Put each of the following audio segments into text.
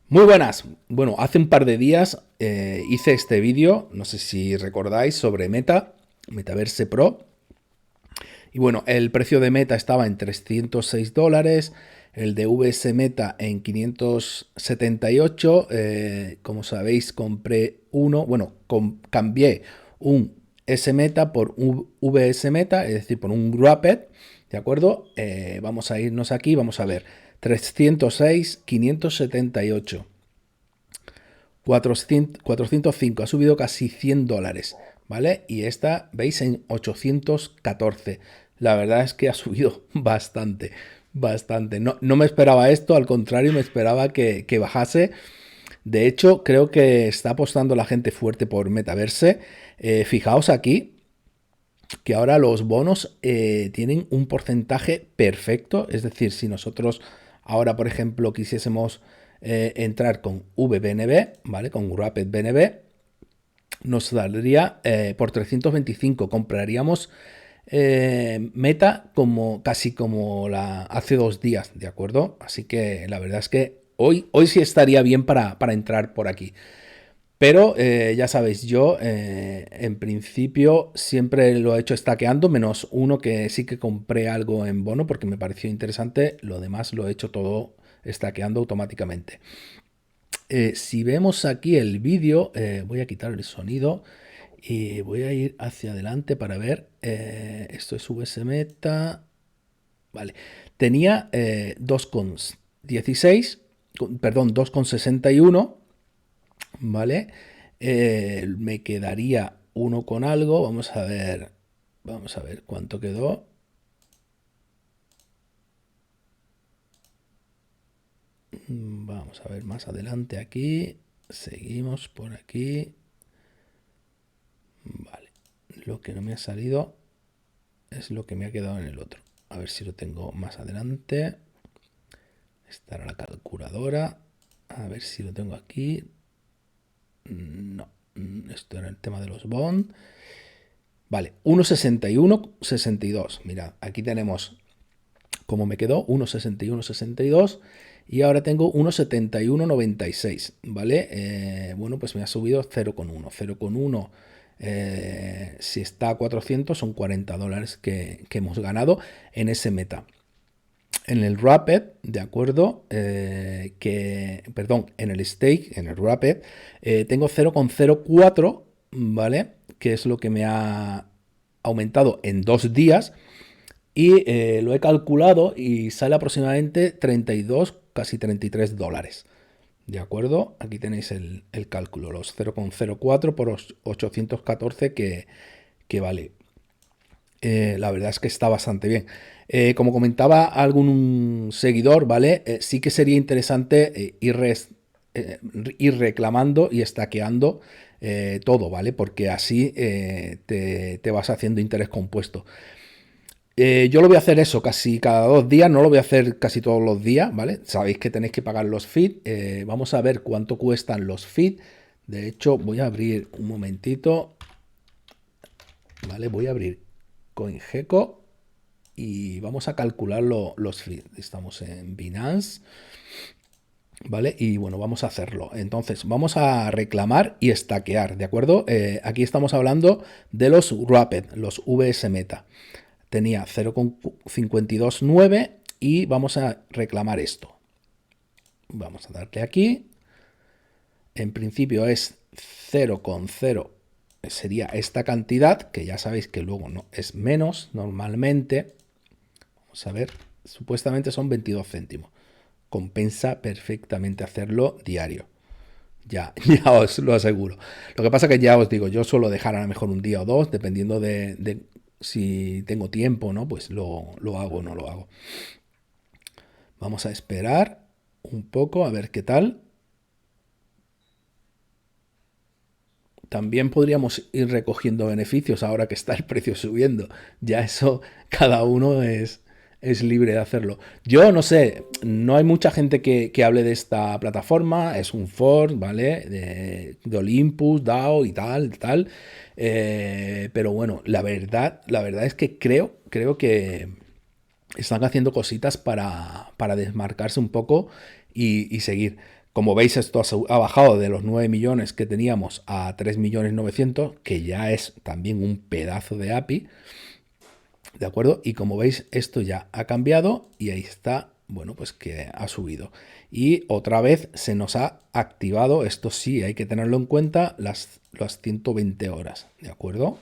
Muy buenas. Bueno, hace un par de días hice este vídeo, no sé si recordáis, sobre Metaverse Pro. Y bueno, el precio de Meta estaba en $306, el de VS Meta en 578. Como sabéis, compré uno, bueno, cambié un S Meta por un VS Meta, es decir, por un Wrapped, ¿de acuerdo? Vamos a irnos aquí, vamos a ver. 306, 578. 405, ha subido casi $100, ¿vale? Y esta, veis, en 814. La verdad es que ha subido bastante, bastante. No me esperaba esto, al contrario, me esperaba que bajase. De hecho, creo que está apostando la gente fuerte por Metaverse. Fijaos aquí que ahora los bonos tienen un porcentaje perfecto. Es decir, si nosotros ahora, por ejemplo, quisiésemos entrar con VBNB, ¿vale? Con Rapid BNB, nos saldría por 325. Compraríamos Meta como casi como hace 2 días, ¿de acuerdo? Así que la verdad es que hoy sí estaría bien para entrar por aquí. Pero ya sabéis, yo en principio siempre lo he hecho stackeando, menos uno que sí que compré algo en bono porque me pareció interesante. Lo demás lo he hecho todo stackeando automáticamente. Si vemos aquí el vídeo, voy a quitar el sonido y voy a ir hacia adelante para ver. Esto es VS Meta. Vale. Tenía 2,16, perdón, 2,61. ¿Vale? Me quedaría uno con algo. Vamos a ver cuánto quedó. Vamos a ver más adelante aquí. Seguimos por aquí. Vale. Lo que no me ha salido es lo que me ha quedado en el otro. A ver si lo tengo más adelante. Estará la calculadora. A ver si lo tengo aquí. No. Esto era el tema de los bonds. Vale, 1,61,62. Mirad, aquí tenemos como me quedó 1,61,62 y ahora tengo 1,71,96, ¿vale? Bueno, pues me ha subido 0,1. 0,1, si está a 400 son $40 que hemos ganado en ese meta. En el Rapid, de acuerdo, perdón, en el stake, en el Rapid, tengo 0,04, ¿vale? Que es lo que me ha aumentado en 2 días y lo he calculado y sale aproximadamente 32, casi $33. ¿De acuerdo? Aquí tenéis el cálculo, los 0,04 por 814 que vale. La verdad es que está bastante bien. Como comentaba algún seguidor, ¿vale? Sí que sería interesante ir reclamando y estaqueando todo, ¿vale? Porque así te vas haciendo interés compuesto. Yo lo voy a hacer eso casi cada 2 días, no lo voy a hacer casi todos los días, ¿vale? Sabéis que tenéis que pagar los feeds. Vamos a ver cuánto cuestan los feeds. De hecho, voy a abrir un momentito, ¿vale? Voy a abrir CoinGecko y vamos a calcular los feeds. Estamos en Binance, ¿vale? Y bueno, vamos a hacerlo. Entonces, vamos a reclamar y stackear, ¿de acuerdo? Aquí estamos hablando de los Wrapped, los VS Meta. Tenía 0,529 y vamos a reclamar esto. Vamos a darle aquí. En principio es 0,0, sería esta cantidad, que ya sabéis que luego no es menos normalmente. Vamos a ver, supuestamente son 22 céntimos. Compensa perfectamente hacerlo diario. Ya, ya os lo aseguro. Lo que pasa que ya os digo, yo suelo dejar a lo mejor un día o dos, dependiendo de si tengo tiempo, ¿no? Pues lo hago o no lo hago. Vamos a esperar un poco a ver qué tal. También podríamos ir recogiendo beneficios ahora que está el precio subiendo. Ya eso cada uno es libre de hacerlo. Yo no sé, no hay mucha gente que hable de esta plataforma. Es un Ford, ¿vale? De Olympus, DAO y tal. Pero bueno, la verdad es que creo que están haciendo cositas para desmarcarse un poco y seguir. Como veis, esto ha bajado de los 9 millones que teníamos a 3.900.000, que ya es también un pedazo de API, ¿de acuerdo? Y como veis, esto ya ha cambiado y ahí está, bueno, pues que ha subido. Y otra vez se nos ha activado, esto sí, hay que tenerlo en cuenta, las 120 horas, ¿de acuerdo?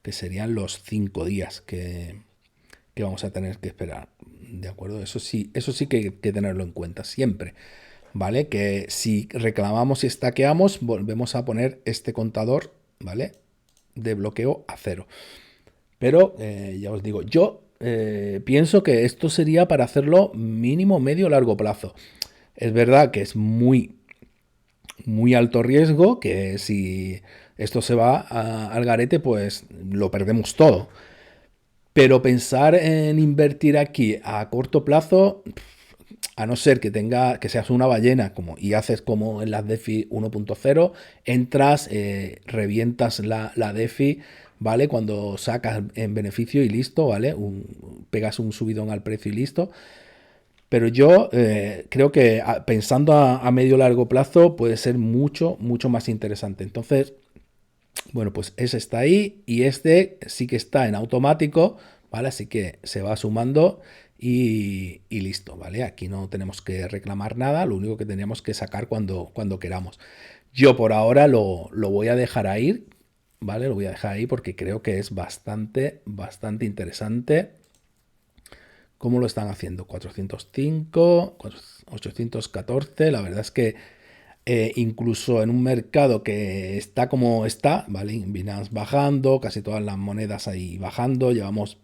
Que serían los 5 días que vamos a tener que esperar, ¿de acuerdo? Eso sí que hay que tenerlo en cuenta siempre, ¿vale? Que si reclamamos y estaqueamos, volvemos a poner este contador, ¿vale? De bloqueo a 0. Pero ya os digo, yo pienso que esto sería para hacerlo mínimo, medio, largo plazo. Es verdad que es muy alto riesgo, que si esto se va al garete, pues lo perdemos todo. Pero pensar en invertir aquí a corto plazo, a no ser que seas una ballena y haces como en las DeFi 1.0, entras, revientas la DeFi, ¿vale? Cuando sacas en beneficio y listo, ¿vale? Pegas un subidón al precio y listo. Pero yo creo que pensando a medio largo plazo puede ser mucho, mucho más interesante. Entonces, bueno, pues ese está ahí y este sí que está en automático, ¿vale? Así que se va sumando y listo, ¿vale? Aquí no tenemos que reclamar nada, lo único que tenemos que sacar cuando queramos. Yo por ahora lo voy a dejar ahí, ¿vale? Lo voy a dejar ahí porque creo que es bastante, bastante interesante cómo lo están haciendo. 405, 814, la verdad es que incluso en un mercado que está como está, ¿vale? Binance bajando, casi todas las monedas ahí bajando, llevamos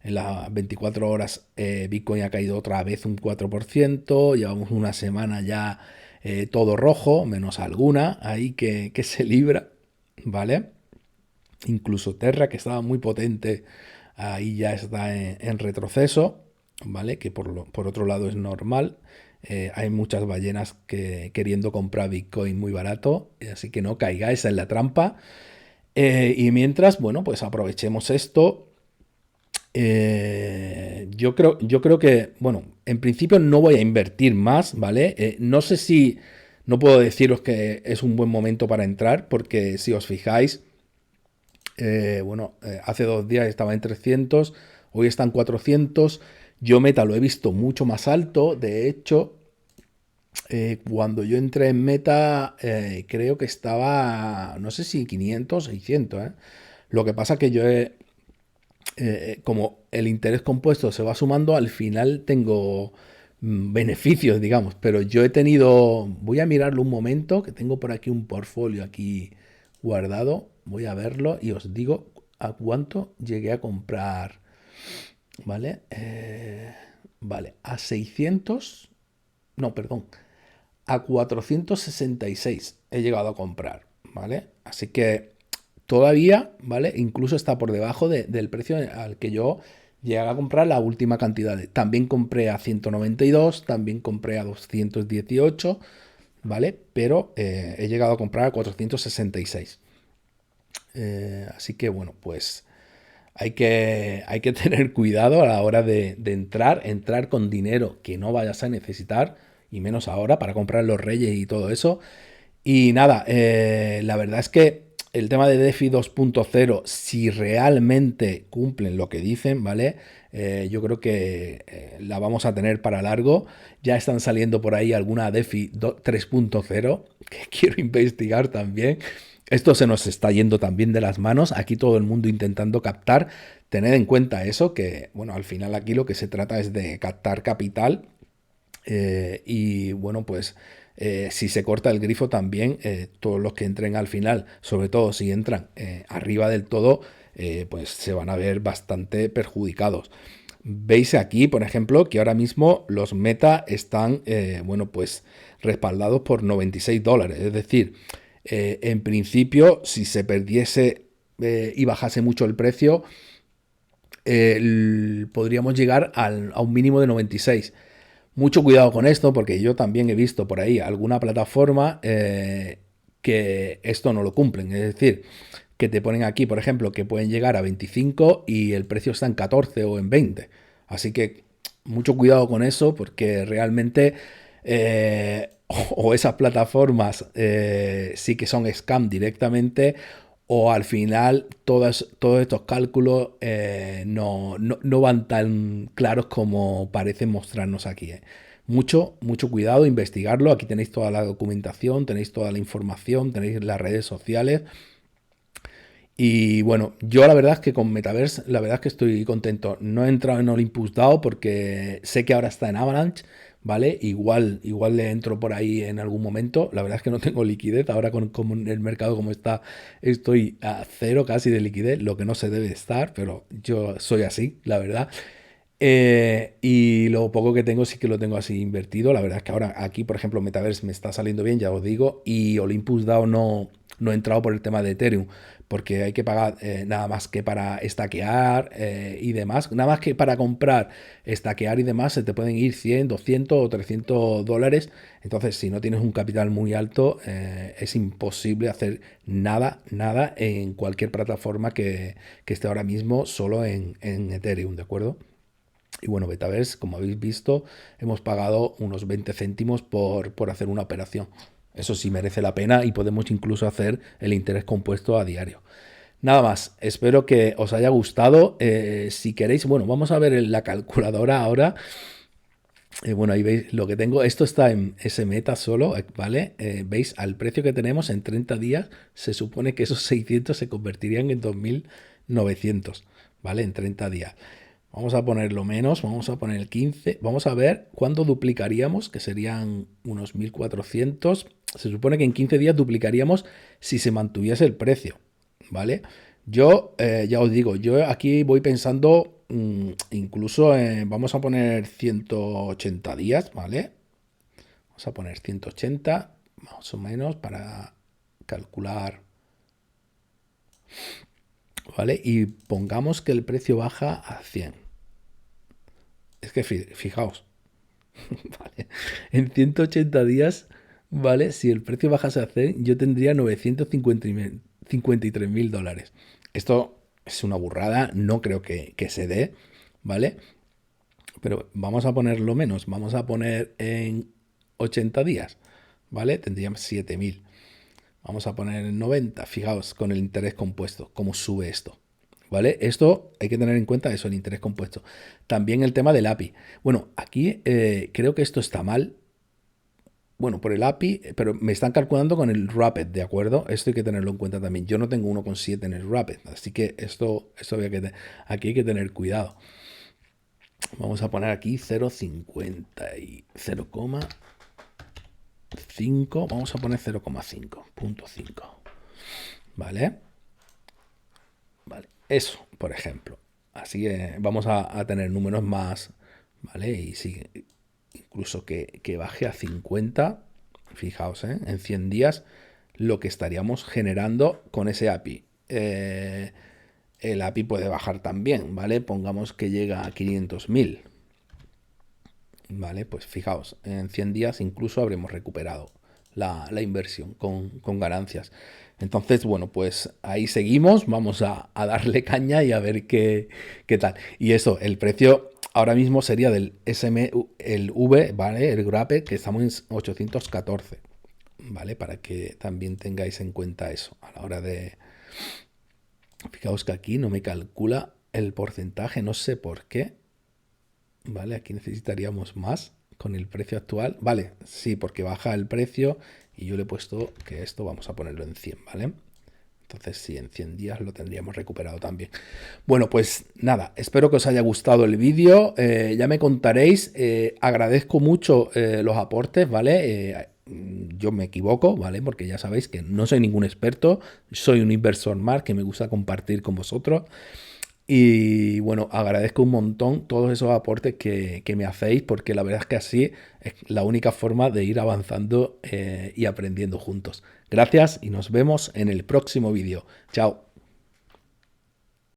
en las 24 horas Bitcoin ha caído otra vez un 4%, llevamos una semana ya todo rojo, menos alguna ahí que se libra, ¿vale? Incluso Terra, que estaba muy potente, ahí ya está en retroceso, ¿vale? Que por otro lado es normal. Hay muchas ballenas queriendo comprar Bitcoin muy barato, así que no caigáis en la trampa. Y mientras, bueno, pues aprovechemos esto. Yo creo que, bueno, en principio no voy a invertir más, ¿vale? No sé si, no puedo deciros que es un buen momento para entrar, porque si os fijáis, hace 2 días estaba en 300, hoy está en 400. Yo Meta lo he visto mucho más alto. De hecho, cuando yo entré en Meta, creo que estaba, no sé si 500, 600. Lo que pasa que como el interés compuesto se va sumando, al final tengo beneficios, digamos. Pero yo he tenido, voy a mirarlo un momento, que tengo por aquí un portfolio aquí guardado. Voy a verlo y os digo a cuánto llegué a comprar. ¿Vale? Vale, a 600, no, perdón, a 466 he llegado a comprar, ¿vale? Así que todavía, ¿vale? Incluso está por debajo del precio al que yo llegué a comprar la última cantidad. También compré a 192, también compré a 218, ¿vale? Pero he llegado a comprar a 466. Así que bueno, pues hay que tener cuidado a la hora de entrar con dinero que no vayas a necesitar, y menos ahora para comprar los Reyes y todo eso. Y nada, la verdad es que el tema de DeFi 2.0, si realmente cumplen lo que dicen, ¿vale? Yo creo que la vamos a tener para largo. Ya están saliendo por ahí alguna DeFi 3.0 que quiero investigar también. Esto se nos está yendo también de las manos. Aquí todo el mundo intentando captar. Tened en cuenta eso, que bueno, al final aquí lo que se trata es de captar capital. Y bueno, pues si se corta el grifo también, todos los que entren al final, sobre todo si entran arriba del todo, pues se van a ver bastante perjudicados. Veis aquí, por ejemplo, que ahora mismo los Meta están, bueno, pues respaldados por $96. Es decir, en principio, si se perdiese y bajase mucho el precio, podríamos llegar a un mínimo de 96. Mucho cuidado con esto, porque yo también he visto por ahí alguna plataforma que esto no lo cumplen. Es decir, que te ponen aquí, por ejemplo, que pueden llegar a 25 y el precio está en 14 o en 20. Así que mucho cuidado con eso, porque realmente o esas plataformas sí que son scam directamente, o al final todos estos cálculos no van tan claros como parecen mostrarnos aquí. Mucho cuidado, investigarlo. Aquí tenéis toda la documentación, tenéis toda la información, tenéis las redes sociales. Y bueno, yo la verdad es que con Metaverse, la verdad es que estoy contento. No he entrado en Olympus DAO porque sé que ahora está en Avalanche, ¿vale? Igual le entro por ahí en algún momento. La verdad es que no tengo liquidez. Ahora con el mercado como está, estoy a cero casi de liquidez, lo que no se debe estar, pero yo soy así, la verdad. Y lo poco que tengo sí que lo tengo así invertido. La verdad es que ahora aquí, por ejemplo, Metaverse me está saliendo bien, ya os digo, y Olympus DAO no he entrado por el tema de Ethereum, porque hay que pagar nada más que para estaquear y demás, nada más que para comprar, estaquear y demás, se te pueden ir 100, 200 o 300 dólares. Entonces, si no tienes un capital muy alto, es imposible hacer nada en cualquier plataforma que esté ahora mismo solo en Ethereum, ¿de acuerdo? Y bueno, Betaverse, como habéis visto, hemos pagado unos 20 céntimos por hacer una operación. Eso sí merece la pena y podemos incluso hacer el interés compuesto a diario. Nada más, espero que os haya gustado. Si queréis, bueno, vamos a ver en la calculadora ahora. Bueno, ahí veis lo que tengo. Esto está en SMeta solo, ¿vale? Veis, al precio que tenemos en 30 días, se supone que esos 600 se convertirían en 2.900, ¿vale? En 30 días. Vamos a ponerlo menos, vamos a poner el 15. Vamos a ver cuándo duplicaríamos, que serían unos 1.400. Se supone que en 15 días duplicaríamos si se mantuviese el precio, ¿vale? Yo, ya os digo, yo aquí voy pensando, incluso, vamos a poner 180 días, ¿vale? Vamos a poner 180, más o menos, para calcular, ¿vale? Y pongamos que el precio baja a 100. Es que fijaos, ¿vale? En 180 días, ¿vale? Si el precio bajase a 100, yo tendría 953.000 dólares. Esto es una burrada, no creo que se dé, ¿vale? Pero vamos a ponerlo menos, vamos a poner en 80 días, ¿vale? Tendríamos 7.000. Vamos a poner en 90, fijaos con el interés compuesto, cómo sube esto. ¿Vale? Esto hay que tener en cuenta eso, el interés compuesto. También el tema del API. Bueno, aquí creo que esto está mal. Bueno, por el API, pero me están calculando con el Rapid, ¿de acuerdo? Esto hay que tenerlo en cuenta también. Yo no tengo 1,7 en el Rapid, así que aquí hay que tener cuidado. Vamos a poner aquí 0,50 y 0,5. Vamos a poner 0,5. ¿Vale? Vale. Eso, por ejemplo. Así que vamos a tener números más, ¿vale? Y si incluso que baje a 50, fijaos, en 100 días, lo que estaríamos generando con ese API. El API puede bajar también, ¿vale? Pongamos que llega a 500.000. Vale, pues fijaos, en 100 días incluso habremos recuperado la inversión con ganancias. Entonces, bueno, pues ahí seguimos, vamos a darle caña y a ver qué tal. Y eso, el precio ahora mismo sería del el V, ¿vale? El Grape, que estamos en 814, ¿vale? Para que también tengáis en cuenta eso a la hora de... Fijaos que aquí no me calcula el porcentaje, no sé por qué. Vale, aquí necesitaríamos más con el precio actual. Vale, sí, porque baja el precio y yo le he puesto que esto vamos a ponerlo en 100, ¿vale? Entonces sí, en 100 días lo tendríamos recuperado también. Bueno, pues nada, espero que os haya gustado el vídeo. Ya me contaréis. Agradezco mucho los aportes, ¿vale? Yo me equivoco, ¿vale? Porque ya sabéis que no soy ningún experto. Soy un inversor más que me gusta compartir con vosotros. Y bueno, agradezco un montón todos esos aportes que me hacéis, porque la verdad es que así es la única forma de ir avanzando y aprendiendo juntos. Gracias y nos vemos en el próximo vídeo. Chao.